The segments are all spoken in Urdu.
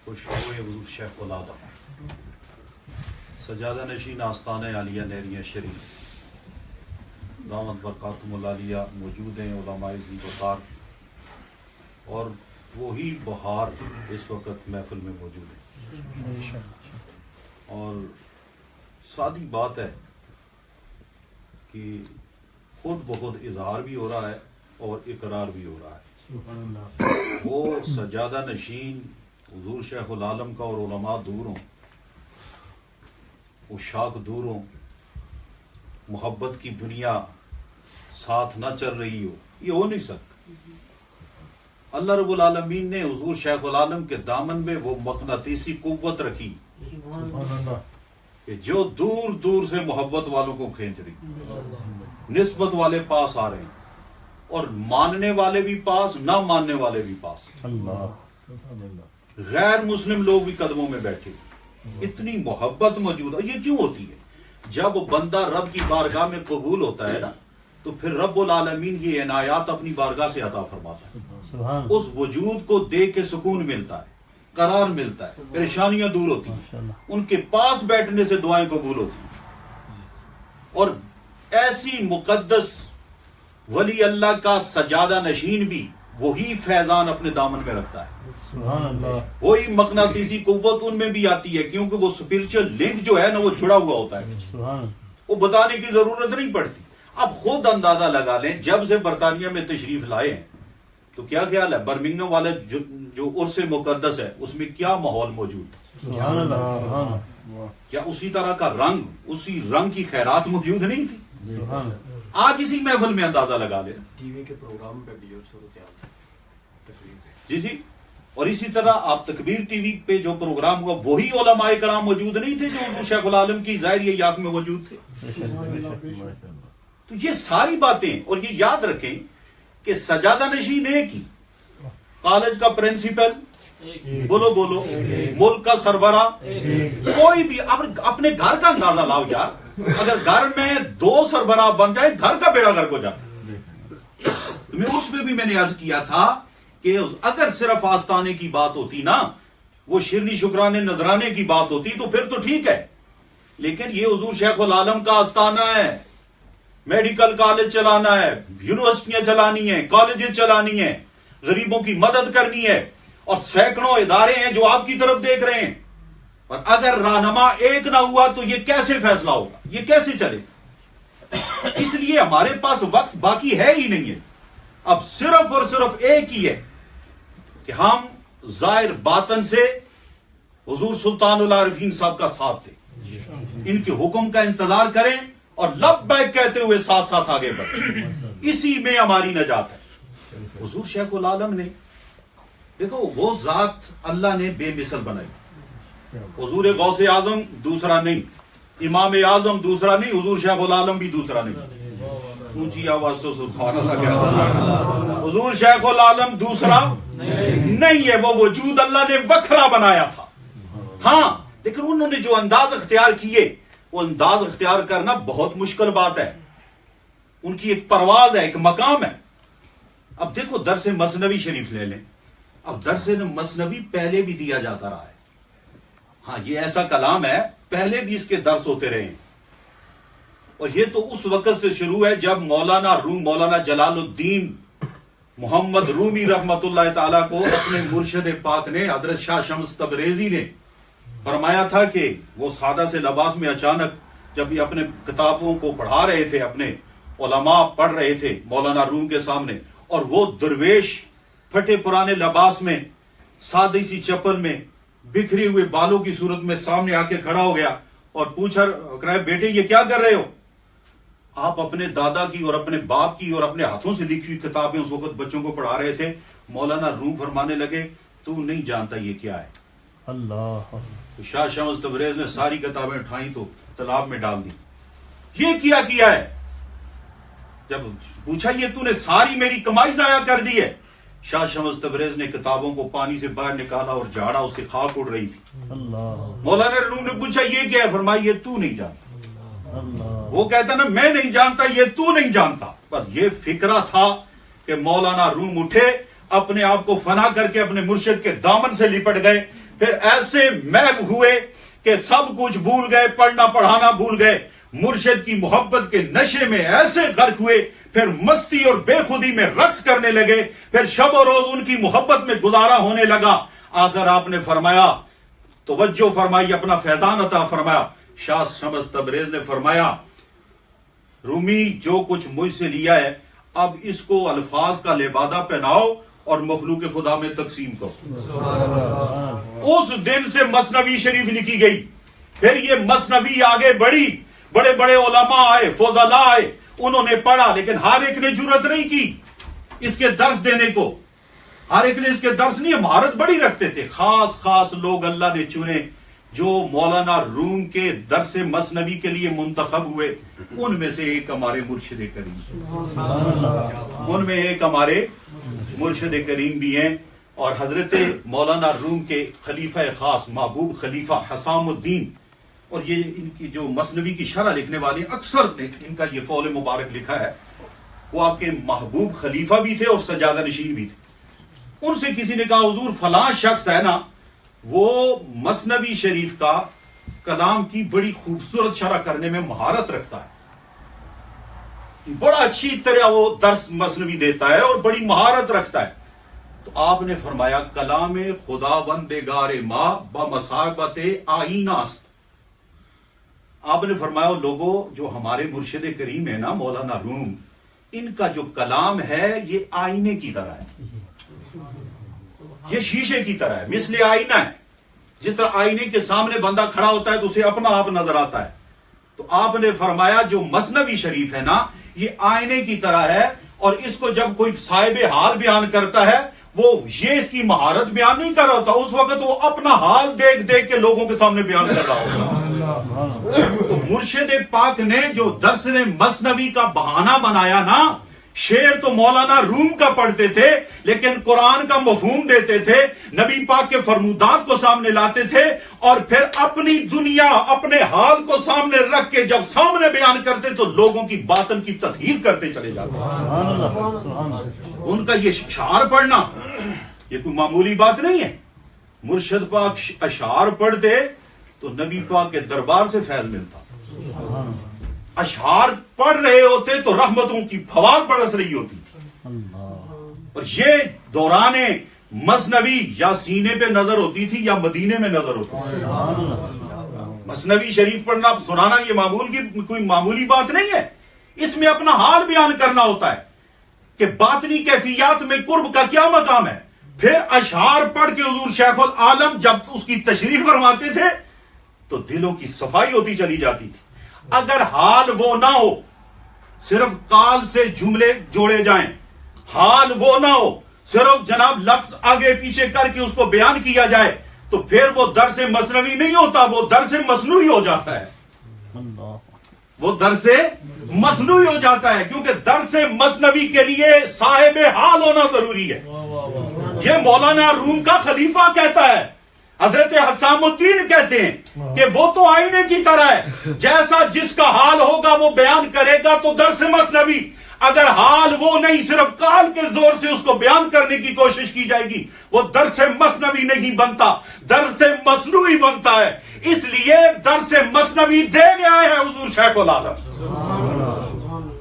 خوشبو حضور شیخ العالم سجادہ نشین آستانہ عالیہ نہریہ شریف دامت برکاتہم العالیہ موجود ہیں علماء عزیز وقار، اور وہی بہار اس وقت محفل میں موجود ہے. اور سادی بات ہے کہ خود بخود اظہار بھی ہو رہا ہے اور اقرار بھی ہو رہا ہے. وہ سجادہ نشین حضور شیخ العالم کا اور علماء دور ہوں، عشاق دور ہوں، محبت کی دنیا ساتھ نہ چل رہی ہو، یہ ہو نہیں سکتا. اللہ رب العالمین نے حضور شیخ العالم کے دامن میں وہ مقناطیسی قوت رکھی کہ جو دور دور سے محبت والوں کو کھینچ رہی، نسبت والے پاس آ رہے ہیں اور ماننے والے بھی پاس، نہ ماننے والے بھی پاس، غیر مسلم لوگ بھی قدموں میں بیٹھے. اتنی محبت موجود ہے. یہ کیوں ہوتی ہے؟ جب بندہ رب کی بارگاہ میں قبول ہوتا ہے نا، تو پھر رب العالمین یہ عنایات اپنی بارگاہ سے عطا فرماتا ہے. اس وجود کو دیکھ کے سکون ملتا ہے، قرار ملتا ہے، پریشانیاں دور ہوتی ہیں، ان کے پاس بیٹھنے سے دعائیں قبول ہوتی ہیں. اور ایسی مقدس ولی اللہ کا سجادہ نشین بھی وہی فیضان اپنے دامن میں رکھتا ہے. وہی مقناطیسی قوت ان میں بھی آتی ہے، کیونکہ وہ اسپرچل لنک جو ہے نا وہ جڑا ہوا ہوتا ہے. وہ بتانے کی ضرورت نہیں پڑتی. اب خود اندازہ لگا لیں، جب سے برطانیہ میں تشریف لائے ہیں تو کیا خیال ہے برمنگھم والے جو عرس مقدس ہے اس میں کیا ماحول موجود تھا؟ کیا اسی طرح کا رنگ، اسی رنگ کی خیرات موجود نہیں تھی؟ آج اسی محفل میں اندازہ لگا لیں. ٹی وی کے پروگرام پہ بھی صورتحال تقریر پہ. جی. اور اسی طرح آپ تکبیر ٹی وی پہ جو پروگرام ہوا وہی علماء کرام موجود نہیں تھے جو حضور شیخ العالم کی ظاہریات میں موجود تھے. تو یہ ساری باتیں، اور یہ یاد رکھیں کہ سجادہ نشین ایک ہی، کالج کا پرنسپل بولو ملک کا سربراہ، کوئی بھی اپنے گھر کا اندازہ لاؤ یار. اگر گھر میں 2 سربراہ بن جائے گھر کا بیڑا گھر کو جاتا. اس میں بھی میں نے عرض کیا تھا کہ اگر صرف آستانے کی بات ہوتی نا، وہ شرنی شکرانے نذرانے کی بات ہوتی تو پھر تو ٹھیک ہے. لیکن یہ حضور شیخ العالم کا آستانہ ہے. میڈیکل کالج چلانا ہے، یونیورسٹیاں چلانی ہیں، کالجز چلانی ہیں، غریبوں کی مدد کرنی ہے، اور سینکڑوں ادارے ہیں جو آپ کی طرف دیکھ رہے ہیں. اور اگر رہنما ایک نہ ہوا تو یہ کیسے فیصلہ ہوگا، یہ کیسے چلے؟ اس لیے ہمارے پاس وقت باقی ہے ہی نہیں ہے. اب صرف اور صرف ایک ہی ہے کہ ہم ظاہر باطن سے حضور سلطان العارفین صاحب کا ساتھ دیں، ان کے حکم کا انتظار کریں اور لبیک کہتے ہوئے ساتھ ساتھ آگے بڑھیں. اسی میں ہماری نجات ہے. حضور شیخ العالم نے دیکھو، وہ ذات اللہ نے بے مثل بنائی. حضور غوث اعظم دوسرا نہیں، امام اعظم دوسرا نہیں، حضور شیخ العالم بھی دوسرا نہیں. اونچی آواز سے سبحان اللہ کہہ. حضور شیخ العالم دوسرا نہیں ہے، وہ وجود اللہ نے وکھرا بنایا تھا. ہاں، لیکن انہوں نے جو انداز اختیار کیے، وہ انداز اختیار کرنا بہت مشکل بات ہے. ان کی ایک پرواز ہے، ایک مقام ہے. اب دیکھو درس مثنوی شریف لے لیں. اب درس مثنوی پہلے بھی دیا جاتا رہا ہے. ہاں، یہ ایسا کلام ہے پہلے بھی اس کے درس ہوتے رہے ہیں. اور یہ تو اس وقت سے شروع ہے جب مولانا جلال الدین محمد رومی رحمت اللہ تعالیٰ کو اپنے مرشد پاک نے، حضرت شاہ شمس تبریزی نے فرمایا تھا کہ وہ سادہ سے لباس میں اچانک جب یہ اپنے کتابوں کو پڑھا رہے تھے، اپنے علماء پڑھ رہے تھے مولانا روم کے سامنے، اور وہ درویش پھٹے پرانے لباس میں، سادی سی چپل میں، بکھری ہوئے بالوں کی صورت میں سامنے آ کے کھڑا ہو گیا اور پوچھا کہ بیٹے یہ کیا کر رہے ہو؟ آپ اپنے دادا کی اور اپنے باپ کی اور اپنے ہاتھوں سے لکھی ہوئی کتابیں اس وقت بچوں کو پڑھا رہے تھے. مولانا روم فرمانے لگے تو نہیں جانتا یہ کیا ہے. اللہ. شاہ شمس تبریز نے ساری کتابیں اٹھائیں تو تالاب میں ڈال دی. یہ کیا ہے؟ جب پوچھا یہ تو نے ساری میری کمائی ضائع کر دی ہے. شاہ شمس تبریز نے کتابوں کو پانی سے باہر نکالا اور جھاڑا، اس سے خاک اڑ رہی تھی. مولانا روم نے پوچھا یہ کیا ہے؟ فرمایا یہ تو نہیں جانتا. وہ کہتا نا میں نہیں جانتا، یہ تو نہیں جانتا. بس یہ فکرہ تھا کہ مولانا روم اٹھے، اپنے آپ کو فنا کر کے اپنے مرشد کے دامن سے لپٹ گئے. پھر ایسے محو ہوئے کہ سب کچھ بھول گئے, پڑھنا پڑھانا بھول گئے, مرشد کی محبت کے نشے میں ایسے غرق ہوئے, پھر مستی اور بے خودی میں رقص کرنے لگے, پھر شب و روز ان کی محبت میں گزارا ہونے لگا. آخر آپ نے فرمایا, توجہ فرمائی, اپنا فیضان عطا فرمایا. شاہ شمس تبریز نے فرمایا, رومی جو کچھ مجھ سے لیا ہے اب اس کو الفاظ کا لبادہ پہناؤ اور مخلوق خدا میں تقسیم کرو. اس دن سے مثنوی شریف لکھی گئی. پھر یہ مثنوی آگے بڑھی, بڑے بڑے علماء آئے, فضلاء آئے, انہوں نے پڑھا, لیکن ہر ایک نے جرت نہیں کی اس کے درس دینے کو. ہر ایک نے اس کے درس نہیں, مہارت بڑی رکھتے تھے. خاص خاص لوگ اللہ نے چنے جو مولانا روم کے درس مثنوی کے لیے منتخب ہوئے. ان میں سے ایک ہمارے مرشد کریم, ان میں ایک ہمارے مرشد کریم بھی ہیں, اور حضرت مولانا روم کے خلیفہ خاص محبوب خلیفہ حسام الدین. اور یہ ان کی جو مثنوی کی شرح لکھنے والے اکثر نے ان کا یہ قول مبارک لکھا ہے, وہ آپ کے محبوب خلیفہ بھی تھے اور سجادہ نشین بھی تھے. ان سے کسی نے کہا حضور فلاں شخص ہے نا, وہ مثنوی شریف کا کلام کی بڑی خوبصورت شرح کرنے میں مہارت رکھتا ہے, بڑا اچھی طرح وہ درس مثنوی دیتا ہے اور بڑی مہارت رکھتا ہے. تو آپ نے فرمایا کلام خدا بندگار ماں بمصابت آئینہ است. آپ نے فرمایا لوگوں جو ہمارے مرشد کریم ہے نا مولانا روم, ان کا جو کلام ہے یہ آئینے کی طرح ہے, یہ شیشے کی طرح ہے, مثل آئینہ ہے. جس طرح آئینے کے سامنے بندہ کھڑا ہوتا ہے تو اسے اپنا آپ نظر آتا ہے. تو آپ نے فرمایا جو مثنوی شریف ہے نا یہ آئینے کی طرح ہے, اور اس کو جب کوئی صاحب حال بیان کرتا ہے وہ یہ اس کی مہارت بیان نہیں کر رہا ہوتا, اس وقت وہ اپنا حال دیکھ دیکھ کے لوگوں کے سامنے بیان کر رہا ہوگا. تو مرشد پاک نے جو درس مثنوی کا بہانہ بنایا نا, شعر تو مولانا روم کا پڑھتے تھے لیکن قرآن کا مفہوم دیتے تھے, نبی پاک کے فرمودات کو سامنے لاتے تھے, اور پھر اپنی دنیا اپنے حال کو سامنے رکھ کے جب سامنے بیان کرتے تو لوگوں کی باطن کی تطہیر کرتے چلے جاتے. ان کا یہ اشعار پڑھنا یہ کوئی معمولی بات نہیں ہے. مرشد پاک اشعار پڑھتے تو نبی پاک کے دربار سے فیض ملتا. اشعار پڑھ رہے ہوتے تو رحمتوں کی فوار برس رہی ہوتی. اور یہ دوران مثنوی یا سینے پہ نظر ہوتی تھی یا مدینے میں نظر ہوتی تھی. مثنوی شریف پڑھنا سنانا یہ کوئی معمولی بات نہیں ہے. اس میں اپنا حال بیان کرنا ہوتا ہے کہ باطنی کیفیات میں قرب کا کیا مقام ہے. پھر اشعار پڑھ کے حضور شیخ العالم جب اس کی تشریح فرماتے تھے تو دلوں کی صفائی ہوتی چلی جاتی تھی. اگر حال وہ نہ ہو, صرف قال سے جملے جوڑے جائیں, حال وہ نہ ہو, صرف جناب لفظ آگے پیچھے کر کے اس کو بیان کیا جائے, تو پھر وہ درس مثنوی نہیں ہوتا, وہ درس مصنوعی ہو جاتا ہے. وہ درس مصنوعی ہو جاتا ہے, کیونکہ درس مثنوی کے لیے صاحب حال ہونا ضروری ہے. یہ مولانا روم کا خلیفہ کہتا ہے, حضرت حسام الدین کہتے ہیں کہ وہ تو آئینے کی طرح ہے, جیسا جس کا حال ہوگا وہ بیان کرے گا تو درس مثنوی. اگر حال وہ نہیں, صرف قال کے زور سے اس کو بیان کرنے کی کوشش کی جائے گی, وہ درس مثنوی نہیں بنتا, درس مصنوعی بنتا ہے. اس لیے درس مثنوی دے گیا ہے حضور شیخ العالم,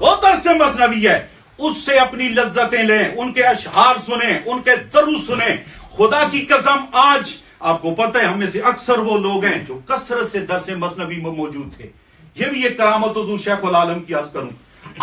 وہ درس مثنوی ہے. اس سے اپنی لذتیں لیں, ان کے اشعار سنیں, ان کے دروس سنیں. خدا کی قسم آج آپ کو پتہ ہے ہم میں سے اکثر وہ لوگ ہیں جو کثرت سے درس مثنوی میں موجود تھے. یہ بھی ایک کرامت حضور شیخ العالم کی عرض کروں,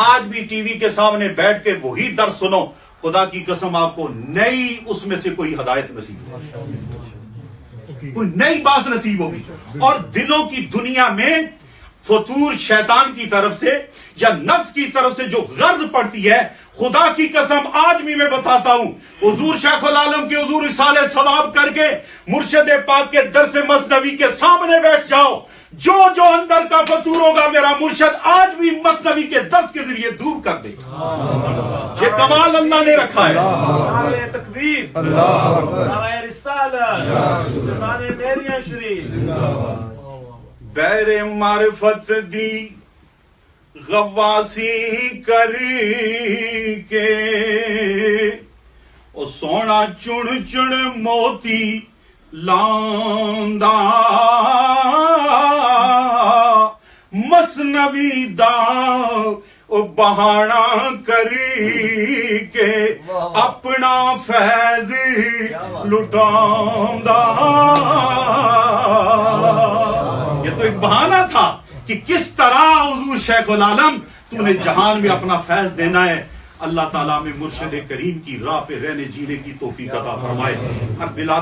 آج بھی ٹی وی کے سامنے بیٹھ کے وہی درس سنو, خدا کی قسم آپ کو نئی اس میں سے کوئی ہدایت نصیب ہوگی, کوئی نئی بات نصیب ہوگی. اور دلوں کی دنیا میں فطور شیطان کی طرف سے یا نفس کی طرف سے جو غرض پڑتی ہے, خدا کی قسم آج بھی میں بتاتا ہوں, حضور شیخ العالم کے حضور اصال ثواب کر کے مرشد پاک کے درس مثنوی کے سامنے بیٹھ جاؤ, جو جو اندر کا فطور ہوگا میرا مرشد آج بھی مثنوی کے درس کے ذریعے دور کر دے. یہ کمال اللہ نے رکھا ہے. نعرہ تکبیر, نعرہ رسالت, جزانے میریاں شریف. بیر معرفت دی غواسی کر کے او سونا چن چن موتی ਲਾਉਂਦਾ ਮਸਨਵੀ ਦਾ ਉਹ ਬਹਾਨਾ ਕਰੀ ਕੇ ਆਪਣਾ ਫੈਜ਼ ਲੁਟਾਉਂਦਾ یہ تو ایک بہانہ تھا کہ کس طرح حضور شیخ العالم تو نے جہان میں اپنا فیض دینا ہے. اللہ تعالیٰ میں مرشد کریم کی راہ پہ رہنے جینے کی توفیق عطا فرمائے. اب بلا